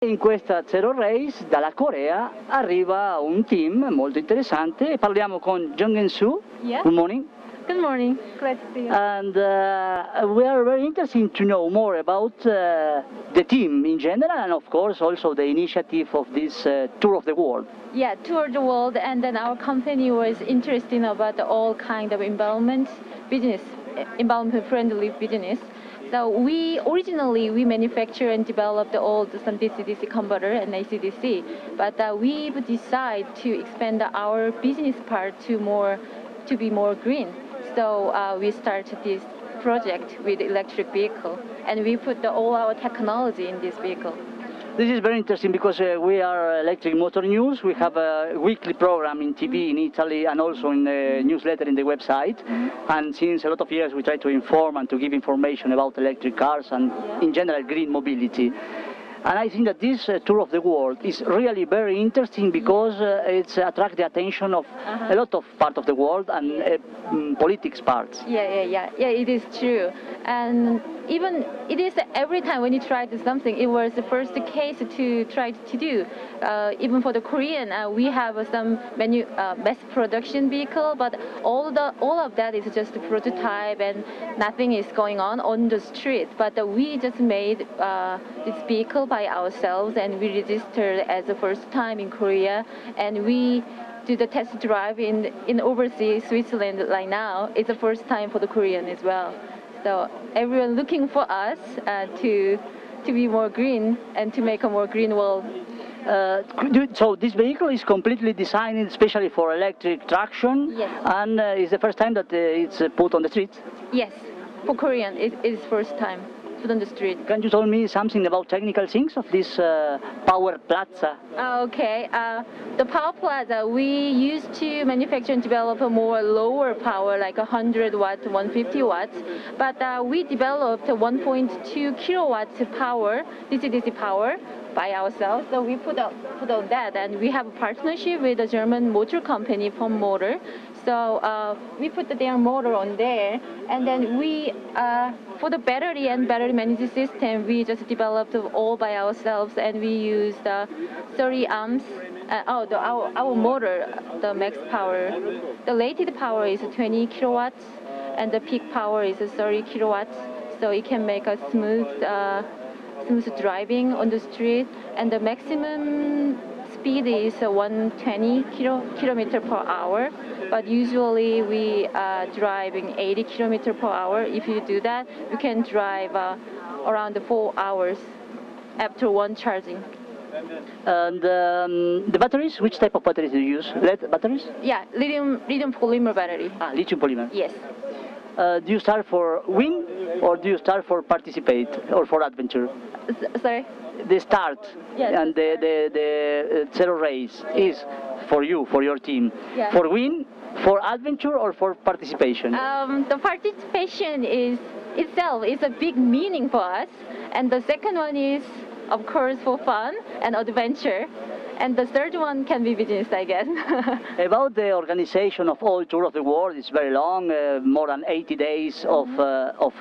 In questa Zero Race dalla Corea arriva un team molto interessante e parliamo con Jungeun Suh. Yeah. Good morning. Good morning. Glad to see you. And we are very interested to know more about the team in general and of course also the initiative of this tour of the world. Yeah, tour the world, and then our company was interested about all kind of environment business, environment-friendly business. So originally we manufacture and develop the old some DC-DC converter and AC-DC, but we've decided to expand our business part to be more green. So we started this project with electric vehicle, and we put all our technology in this vehicle. This is very interesting because we are Electric Motor News. We have a weekly program in TV in Italy and also in the newsletter in the website. And since a lot of years we try to inform and to give information about electric cars and in general green mobility. And I think that this tour of the world is really very interesting because it's attract the attention of a lot of part of the world and politics parts. Yeah, it is true. And even it is every time when you try to something, it was the first case to try to do. Even for the Korean, we have some mass production vehicle, but all of that is just a prototype and nothing is going on the street. But we just made this vehicle by ourselves, and we registered as the first time in Korea, and we do the test drive in overseas Switzerland right now. It's the first time for the Korean as well. So everyone looking for us to be more green and to make a more green world. So this vehicle is completely designed especially for electric traction. Yes. And it's the first time that it's put on the streets? Yes, for Korean it is first time put on the street. Can you tell me something about technical things of this Power Plaza? Okay, the Power Plaza, we used to manufacture and develop a more lower power, like 100 watts, 150 watts, but we developed a 1.2 kilowatts power, DC-DC power, by ourselves. So we put on that, and we have a partnership with a German motor company, Pump Motor. So we put their motor on there, and then we, for the battery and battery management system, we just developed all by ourselves, and we used 30 amps. Our motor, the max power, the rated power is 20 kilowatts, and the peak power is 30 kilowatts. So it can make a smooth driving on the street, and the maximum speed is 120 kilometer per hour, but usually we driving 80 kilometer per hour. If you do that, you can drive around 4 hours after one charging. And the batteries, which type of batteries do you use? Lead batteries? Yeah, lithium polymer battery. Lithium polymer. Yes. Do you start for win or do you start for participate or for adventure? Sorry? The start and the Zero Race is for you, for your team. Yeah. For win, for adventure or for participation? The participation itself is a big meaning for us, and the second one is, of course, for fun and adventure. And the third one can be business, I guess. About the organization of all tour of the world, it's very long, more than 80 days of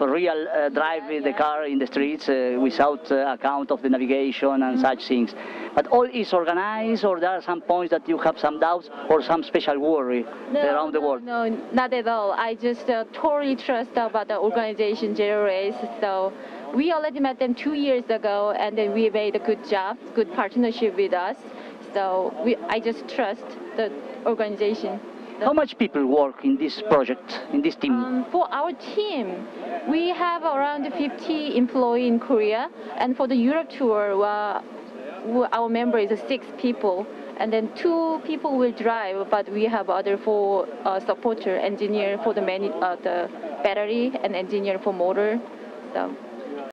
real driving the car in the streets without account of the navigation and such things. But all is organized, or there are some points that you have some doubts or some special worry around the world? No, not at all. I just totally trust about the organization, Zero Race. So we already met them 2 years ago, and then we made a good job, good partnership with us. So I just trust the organization. How much people work in this project, in this team? For our team, we have around 50 employees in Korea, and for the Europe tour, our member is 6 people, and then 2 people will drive, but we have other 4 supporter, engineer for the battery and engineer for motor. So.